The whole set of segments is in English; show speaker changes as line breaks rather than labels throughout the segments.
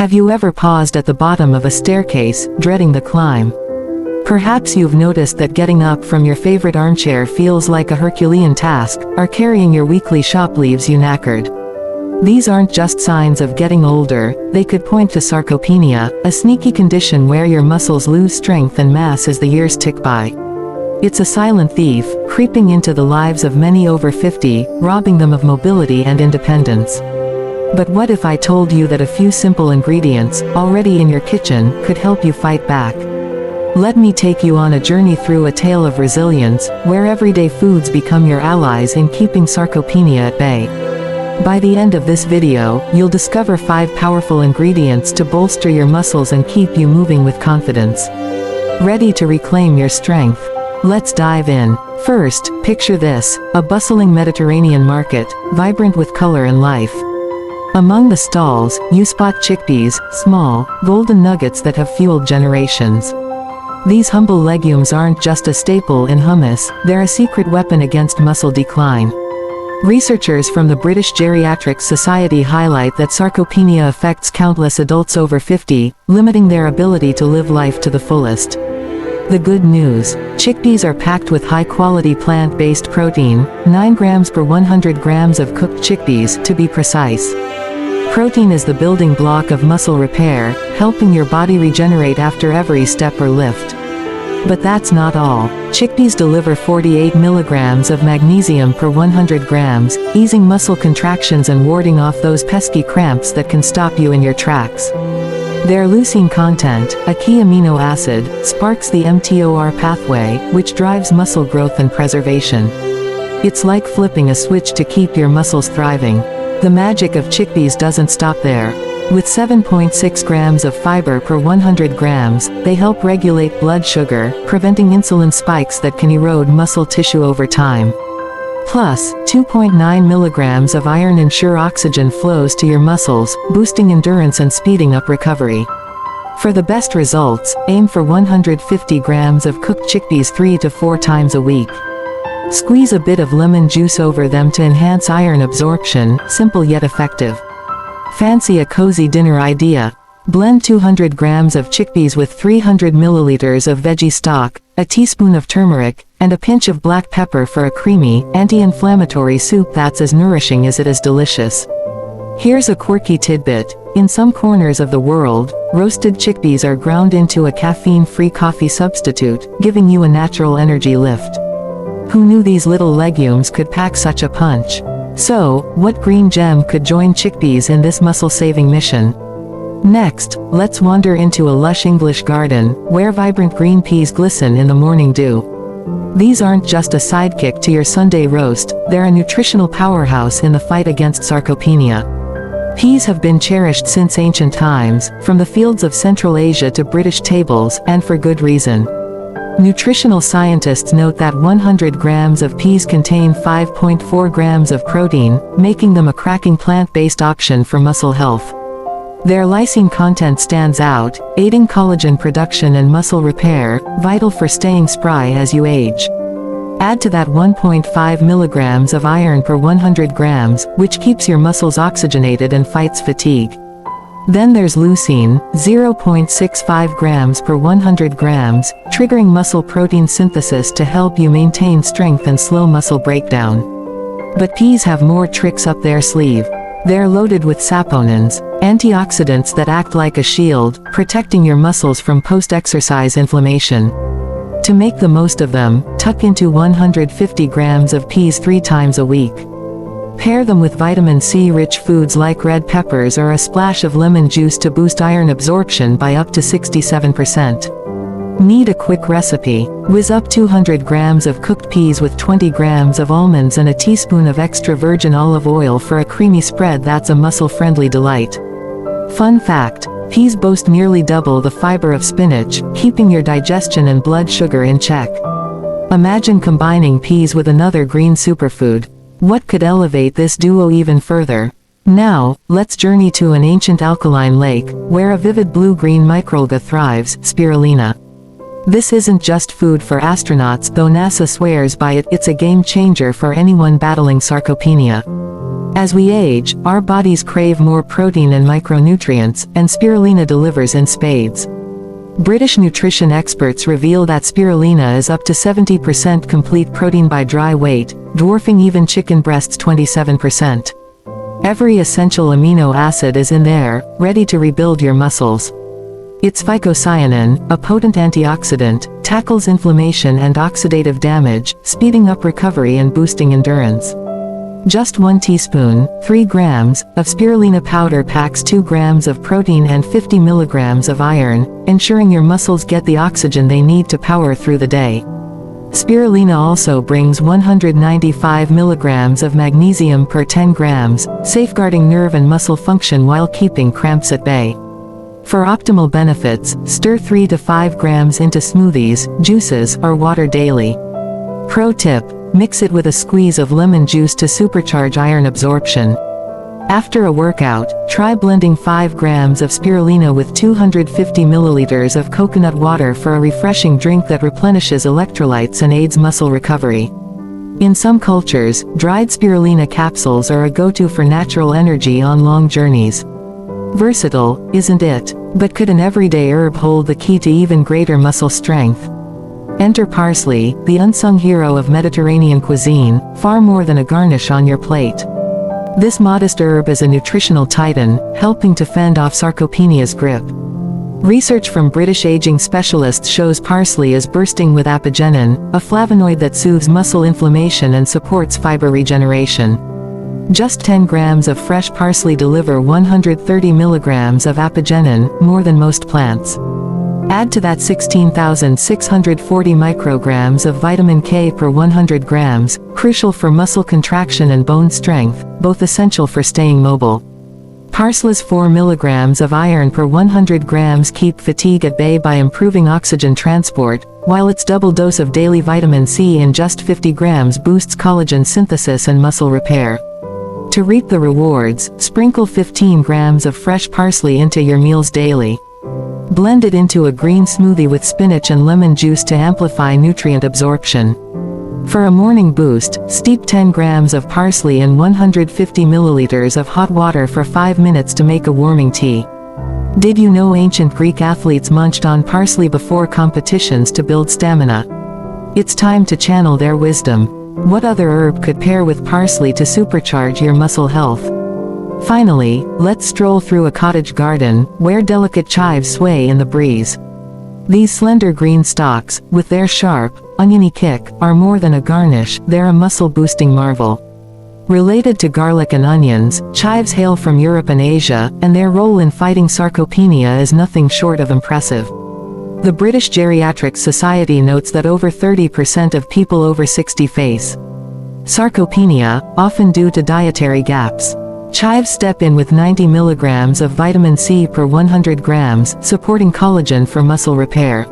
Have you ever paused at the bottom of a staircase, dreading the climb? Perhaps you've noticed that getting up from your favorite armchair feels like a Herculean task, or carrying your weekly shop leaves you knackered. These aren't just signs of getting older, they could point to sarcopenia, a sneaky condition where your muscles lose strength and mass as the years tick by. It's a silent thief, creeping into the lives of many over 50, robbing them of mobility and independence. But what if I told you that a few simple ingredients, already in your kitchen, could help you fight back? Let me take you on a journey through a tale of resilience, where everyday foods become your allies in keeping sarcopenia at bay. By the end of this video, you'll discover 5 powerful ingredients to bolster your muscles and keep you moving with confidence. Ready to reclaim your strength? Let's dive in. First, picture this, a bustling Mediterranean market, vibrant with color and life. Among the stalls, you spot chickpeas, small, golden nuggets that have fueled generations. These humble legumes aren't just a staple in hummus, they're a secret weapon against muscle decline. Researchers from the British Geriatric Society highlight that sarcopenia affects countless adults over 50, limiting their ability to live life to the fullest. The good news: chickpeas are packed with high-quality plant-based protein, 9 grams per 100 grams of cooked chickpeas, to be precise. Protein is the building block of muscle repair, helping your body regenerate after every step or lift. But that's not all. Chickpeas deliver 48 milligrams of magnesium per 100 grams, easing muscle contractions and warding off those pesky cramps that can stop you in your tracks. Their leucine content, a key amino acid, sparks the mTOR pathway, which drives muscle growth and preservation. It's like flipping a switch to keep your muscles thriving. The magic of chickpeas doesn't stop there. With 7.6 grams of fiber per 100 grams, they help regulate blood sugar, preventing insulin spikes that can erode muscle tissue over time. Plus, 2.9 milligrams of iron ensure oxygen flows to your muscles, boosting endurance and speeding up recovery. For the best results, aim for 150 grams of cooked chickpeas 3 to 4 times a week. Squeeze a bit of lemon juice over them to enhance iron absorption, simple yet effective. Fancy a cozy dinner idea? Blend 200 grams of chickpeas with 300 milliliters of veggie stock, a teaspoon of turmeric, and a pinch of black pepper for a creamy, anti-inflammatory soup that's as nourishing as it is delicious. Here's a quirky tidbit. In some corners of the world, roasted chickpeas are ground into a caffeine-free coffee substitute, giving you a natural energy lift. Who knew these little legumes could pack such a punch? So, what green gem could join chickpeas in this muscle-saving mission? Next, let's wander into a lush English garden, where vibrant green peas glisten in the morning dew. These aren't just a sidekick to your Sunday roast, they're a nutritional powerhouse in the fight against sarcopenia. Peas have been cherished since ancient times, from the fields of Central Asia to British tables, and for good reason. Nutritional scientists note that 100 grams of peas contain 5.4 grams of protein, making them a cracking plant-based option for muscle health. Their lysine content stands out, aiding collagen production and muscle repair, vital for staying spry as you age. Add to that 1.5 milligrams of iron per 100 grams, which keeps your muscles oxygenated and fights fatigue. Then there's leucine, 0.65 grams per 100 grams, triggering muscle protein synthesis to help you maintain strength and slow muscle breakdown. But peas have more tricks up their sleeve. They're loaded with saponins, antioxidants that act like a shield, protecting your muscles from post-exercise inflammation. To make the most of them, tuck into 150 grams of peas 3 times a week. Pair them with vitamin C-rich foods like red peppers or a splash of lemon juice to boost iron absorption by up to 67%. Need a quick recipe? Whiz up 200 grams of cooked peas with 20 grams of almonds and a teaspoon of extra virgin olive oil for a creamy spread that's a muscle-friendly delight. Fun fact: peas boast nearly double the fiber of spinach, keeping your digestion and blood sugar in check. Imagine combining peas with another green superfood. What could elevate this duo even further? Now, let's journey to an ancient alkaline lake, where a vivid blue-green microalga thrives, spirulina. This isn't just food for astronauts, though NASA swears by it. It's a game-changer for anyone battling sarcopenia. As we age, our bodies crave more protein and micronutrients, and spirulina delivers in spades. British nutrition experts reveal that spirulina is up to 70% complete protein by dry weight, dwarfing even chicken breasts' 27%. Every essential amino acid is in there, ready to rebuild your muscles. Its phycocyanin, a potent antioxidant, tackles inflammation and oxidative damage, speeding up recovery and boosting endurance. Just 1 teaspoon, 3 grams, of spirulina powder packs 2 grams of protein and 50 milligrams of iron, ensuring your muscles get the oxygen they need to power through the day. Spirulina also brings 195 milligrams of magnesium per 10 grams, safeguarding nerve and muscle function while keeping cramps at bay. For optimal benefits, stir 3 to 5 grams into smoothies, juices, or water daily. Pro tip: mix it with a squeeze of lemon juice to supercharge iron absorption. After a workout, try blending 5 grams of spirulina with 250 milliliters of coconut water for a refreshing drink that replenishes electrolytes and aids muscle recovery. In some cultures, dried spirulina capsules are a go-to for natural energy on long journeys. Versatile, isn't it? But could an everyday herb hold the key to even greater muscle strength? Enter parsley, the unsung hero of Mediterranean cuisine, far more than a garnish on your plate. This modest herb is a nutritional titan, helping to fend off sarcopenia's grip. Research from British aging specialists shows parsley is bursting with apigenin, a flavonoid that soothes muscle inflammation and supports fiber regeneration. Just 10 grams of fresh parsley deliver 130 milligrams of apigenin, more than most plants. Add to that 16,640 micrograms of vitamin K per 100 grams, crucial for muscle contraction and bone strength, both essential for staying mobile. Parsley's 4 milligrams of iron per 100 grams keep fatigue at bay by improving oxygen transport, while its double dose of daily vitamin C in just 50 grams boosts collagen synthesis and muscle repair. To reap the rewards, sprinkle 15 grams of fresh parsley into your meals daily. Blend it into a green smoothie with spinach and lemon juice to amplify nutrient absorption. For a morning boost, steep 10 grams of parsley in 150 milliliters of hot water for 5 minutes to make a warming tea. Did you know ancient Greek athletes munched on parsley before competitions to build stamina? It's time to channel their wisdom. What other herb could pair with parsley to supercharge your muscle health? Finally, let's stroll through a cottage garden, where delicate chives sway in the breeze. These slender green stalks, with their sharp, oniony kick, are more than a garnish, they're a muscle-boosting marvel. Related to garlic and onions, chives hail from Europe and Asia, and their role in fighting sarcopenia is nothing short of impressive. The British Geriatric Society notes that over 30% of people over 60 face sarcopenia, often due to dietary gaps. Chives step in with 90 milligrams of vitamin C per 100 grams, supporting collagen for muscle repair.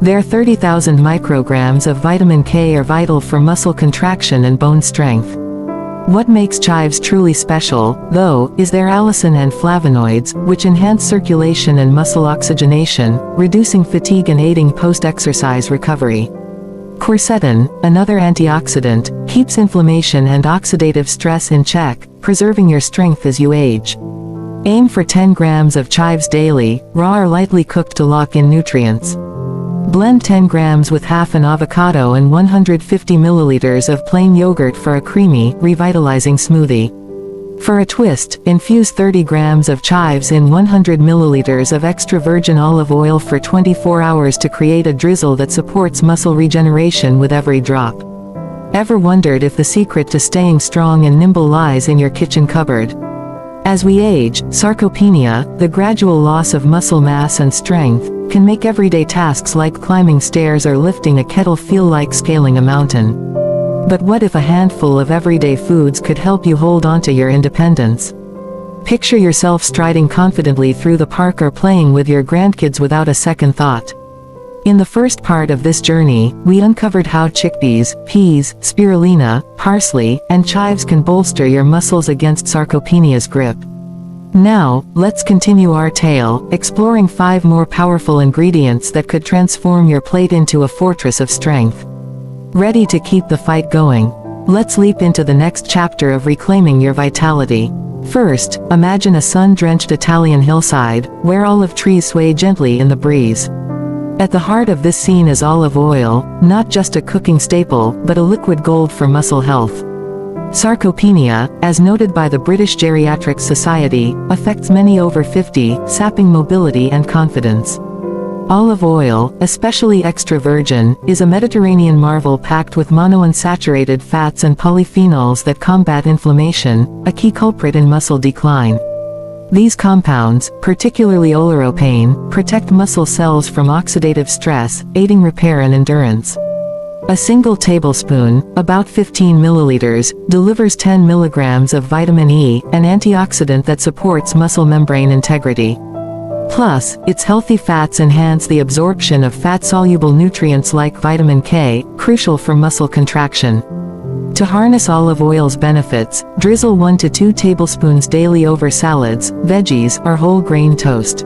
Their 30,000 micrograms of vitamin K are vital for muscle contraction and bone strength. What makes chives truly special, though, is their allicin and flavonoids, which enhance circulation and muscle oxygenation, reducing fatigue and aiding post-exercise recovery. Quercetin, another antioxidant, keeps inflammation and oxidative stress in check, preserving your strength as you age. Aim for 10 grams of chives daily, raw or lightly cooked to lock in nutrients. Blend 10 grams with half an avocado and 150 milliliters of plain yogurt for a creamy, revitalizing smoothie. For a twist, infuse 30 grams of chives in 100 milliliters of extra virgin olive oil for 24 hours to create a drizzle that supports muscle regeneration with every drop. Ever wondered if the secret to staying strong and nimble lies in your kitchen cupboard? As we age, sarcopenia, the gradual loss of muscle mass and strength, can make everyday tasks like climbing stairs or lifting a kettle feel like scaling a mountain. But what if a handful of everyday foods could help you hold onto your independence? Picture yourself striding confidently through the park or playing with your grandkids without a second thought. In the first part of this journey, we uncovered how chickpeas, peas, spirulina, parsley, and chives can bolster your muscles against sarcopenia's grip. Now, let's continue our tale, exploring 5 more powerful ingredients that could transform your plate into a fortress of strength. Ready to keep the fight going? Let's leap into the next chapter of reclaiming your vitality. First, imagine a sun-drenched Italian hillside, where olive trees sway gently in the breeze. At the heart of this scene is olive oil, not just a cooking staple, but a liquid gold for muscle health. Sarcopenia, as noted by the British Geriatric Society, affects many over 50, sapping mobility and confidence. Olive oil, especially extra virgin, is a Mediterranean marvel packed with monounsaturated fats and polyphenols that combat inflammation, a key culprit in muscle decline. These compounds, particularly oleuropein, protect muscle cells from oxidative stress, aiding repair and endurance. A single tablespoon, about 15 milliliters, delivers 10 milligrams of vitamin E, an antioxidant that supports muscle membrane integrity. Plus, its healthy fats enhance the absorption of fat-soluble nutrients like vitamin K, crucial for muscle contraction. To harness olive oil's benefits, drizzle 1 to 2 tablespoons daily over salads, veggies, or whole grain toast.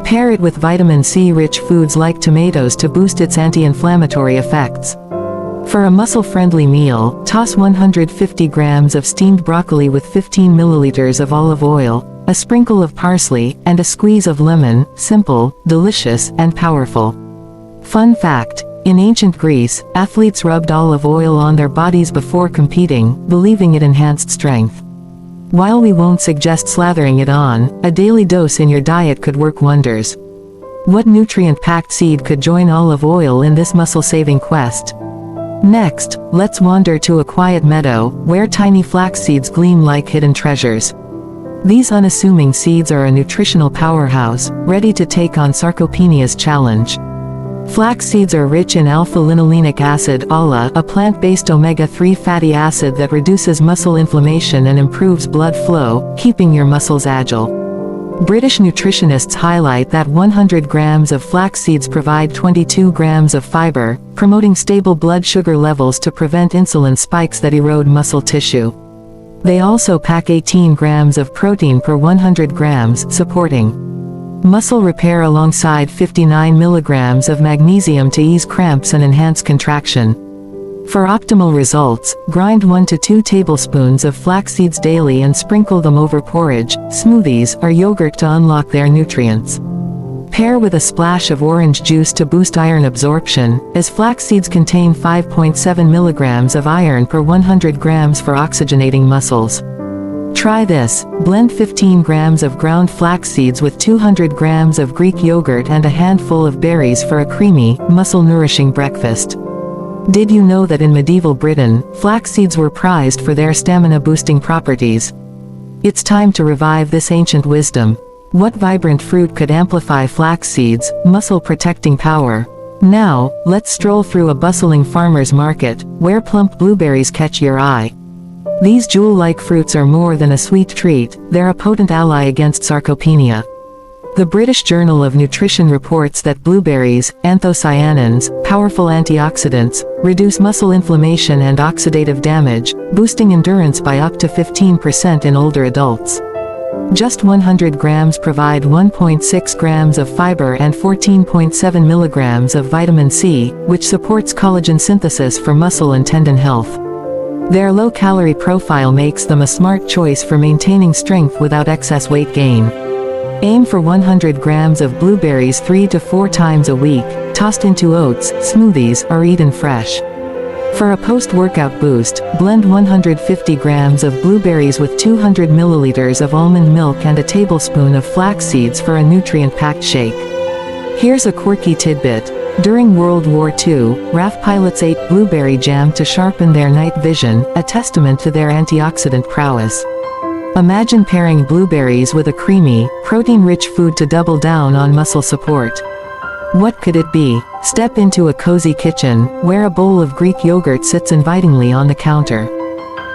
Pair it with vitamin C-rich foods like tomatoes to boost its anti-inflammatory effects. For a muscle-friendly meal, toss 150 grams of steamed broccoli with 15 milliliters of olive oil, a sprinkle of parsley, and a squeeze of lemon. Simple, delicious, and powerful. Fun fact: in ancient Greece, athletes rubbed olive oil on their bodies before competing, believing it enhanced strength. While we won't suggest slathering it on, a daily dose in your diet could work wonders. What nutrient-packed seed could join olive oil in this muscle-saving quest? Next, let's wander to a quiet meadow, where tiny flax seeds gleam like hidden treasures. These unassuming seeds are a nutritional powerhouse, ready to take on sarcopenia's challenge. Flax seeds are rich in alpha-linolenic acid (ALA), a plant-based omega-3 fatty acid that reduces muscle inflammation and improves blood flow, keeping your muscles agile. British nutritionists highlight that 100 grams of flax seeds provide 22 grams of fiber, promoting stable blood sugar levels to prevent insulin spikes that erode muscle tissue. They also pack 18 grams of protein per 100 grams, supporting muscle repair alongside 59 milligrams of magnesium to ease cramps and enhance contraction. For optimal results, grind 1 to 2 tablespoons of flax seeds daily and sprinkle them over porridge, smoothies, or yogurt to unlock their nutrients. Pair with a splash of orange juice to boost iron absorption, as flax seeds contain 5.7 milligrams of iron per 100 grams for oxygenating muscles. Try this: blend 15 grams of ground flax seeds with 200 grams of Greek yogurt and a handful of berries for a creamy, muscle-nourishing breakfast. Did you know that in medieval Britain, flax seeds were prized for their stamina-boosting properties? It's time to revive this ancient wisdom. What vibrant fruit could amplify flax seeds' muscle-protecting power? Now, let's stroll through a bustling farmer's market, where plump blueberries catch your eye. These jewel-like fruits are more than a sweet treat, they're a potent ally against sarcopenia. The British Journal of Nutrition reports that blueberries, anthocyanins, powerful antioxidants, reduce muscle inflammation and oxidative damage, boosting endurance by up to 15% in older adults. Just 100 grams provide 1.6 grams of fiber and 14.7 milligrams of vitamin C, which supports collagen synthesis for muscle and tendon health. Their low-calorie profile makes them a smart choice for maintaining strength without excess weight gain. Aim for 100 grams of blueberries 3 to 4 times a week, tossed into oats, smoothies, or eaten fresh. For a post-workout boost, blend 150 grams of blueberries with 200 milliliters of almond milk and a tablespoon of flax seeds for a nutrient-packed shake. Here's a quirky tidbit. During World War II, RAF pilots ate blueberry jam to sharpen their night vision, a testament to their antioxidant prowess. Imagine pairing blueberries with a creamy, protein-rich food to double down on muscle support. What could it be? Step into a cozy kitchen, where a bowl of Greek yogurt sits invitingly on the counter.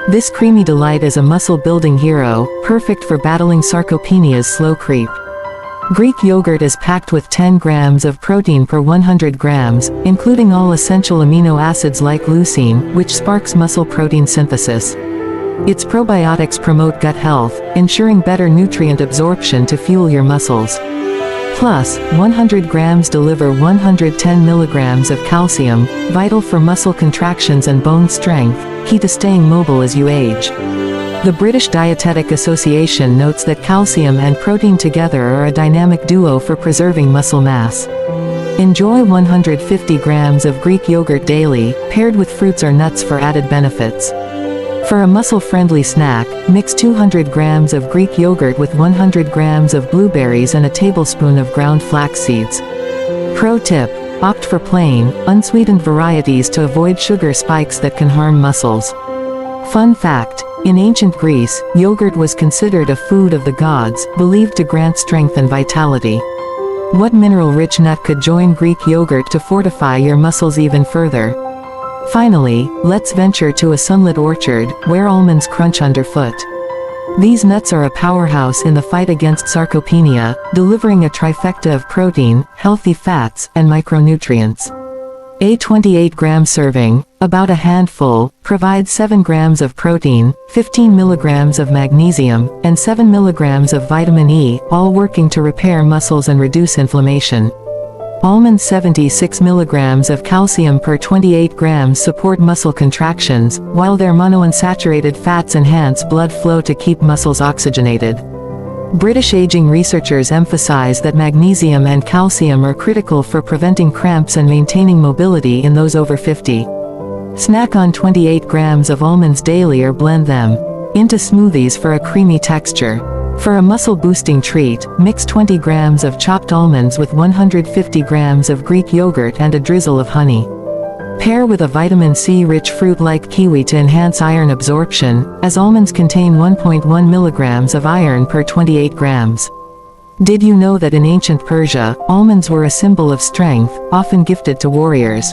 This creamy delight is a muscle-building hero, perfect for battling sarcopenia's slow creep. Greek yogurt is packed with 10 grams of protein per 100 grams, including all essential amino acids like leucine, which sparks muscle protein synthesis. Its probiotics promote gut health, ensuring better nutrient absorption to fuel your muscles. Plus, 100 grams deliver 110 milligrams of calcium, vital for muscle contractions and bone strength, key to staying mobile as you age. The British Dietetic Association notes that calcium and protein together are a dynamic duo for preserving muscle mass. Enjoy 150 grams of Greek yogurt daily, paired with fruits or nuts for added benefits. For a muscle-friendly snack, mix 200 grams of Greek yogurt with 100 grams of blueberries and a tablespoon of ground flax seeds. Pro tip: opt for plain, unsweetened varieties to avoid sugar spikes that can harm muscles. Fun fact: in ancient Greece, yogurt was considered a food of the gods, believed to grant strength and vitality. What mineral-rich nut could join Greek yogurt to fortify your muscles even further? Finally, let's venture to a sunlit orchard, where almonds crunch underfoot. These nuts are a powerhouse in the fight against sarcopenia, delivering a trifecta of protein, healthy fats, and micronutrients. A 28-gram serving, about a handful, provides 7 grams of protein, 15 milligrams of magnesium, and 7 milligrams of vitamin E, all working to repair muscles and reduce inflammation. Almonds' 76 milligrams of calcium per 28 grams support muscle contractions, while their monounsaturated fats enhance blood flow to keep muscles oxygenated. British aging researchers emphasize that magnesium and calcium are critical for preventing cramps and maintaining mobility in those over 50. Snack on 28 grams of almonds daily or blend them into smoothies for a creamy texture. For a muscle-boosting treat, mix 20 grams of chopped almonds with 150 grams of Greek yogurt and a drizzle of honey. Pair with a vitamin C-rich fruit like kiwi to enhance iron absorption, as almonds contain 1.1 milligrams of iron per 28 grams. Did you know that in ancient Persia, almonds were a symbol of strength, often gifted to warriors?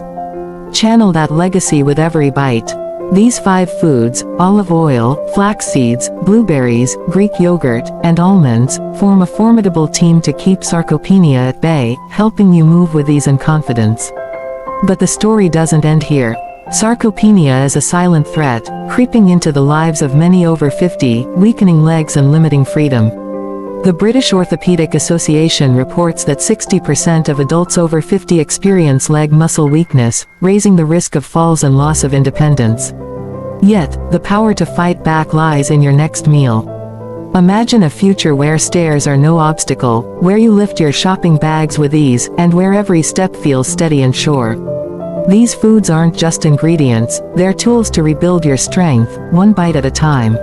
Channel that legacy with every bite. These 5 foods, olive oil, flax seeds, blueberries, Greek yogurt, and almonds, form a formidable team to keep sarcopenia at bay, helping you move with ease and confidence. But the story doesn't end here. Sarcopenia is a silent threat, creeping into the lives of many over 50, weakening legs and limiting freedom. The British Orthopaedic Association reports that 60% of adults over 50 experience leg muscle weakness, raising the risk of falls and loss of independence. Yet, the power to fight back lies in your next meal. Imagine a future where stairs are no obstacle, where you lift your shopping bags with ease, and where every step feels steady and sure. These foods aren't just ingredients, they're tools to rebuild your strength, one bite at a time.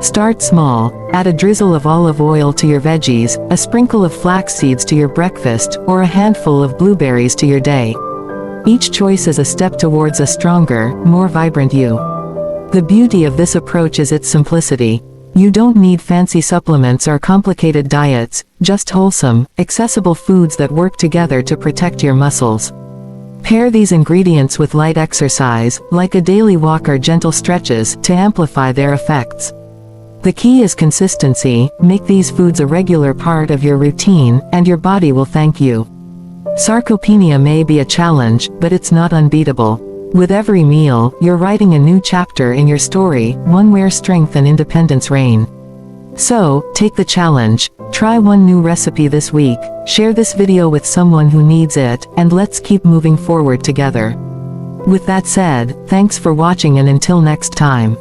Start small, add a drizzle of olive oil to your veggies, a sprinkle of flax seeds to your breakfast, or a handful of blueberries to your day. Each choice is a step towards a stronger, more vibrant you. The beauty of this approach is its simplicity. You don't need fancy supplements or complicated diets, just wholesome, accessible foods that work together to protect your muscles. Pair these ingredients with light exercise, like a daily walk or gentle stretches, to amplify their effects. The key is consistency. Make these foods a regular part of your routine, and your body will thank you. Sarcopenia may be a challenge, but it's not unbeatable. With every meal, you're writing a new chapter in your story, one where strength and independence reign. So, take the challenge. Try one new recipe this week, share this video with someone who needs it, and let's keep moving forward together. With that said, thanks for watching and until next time.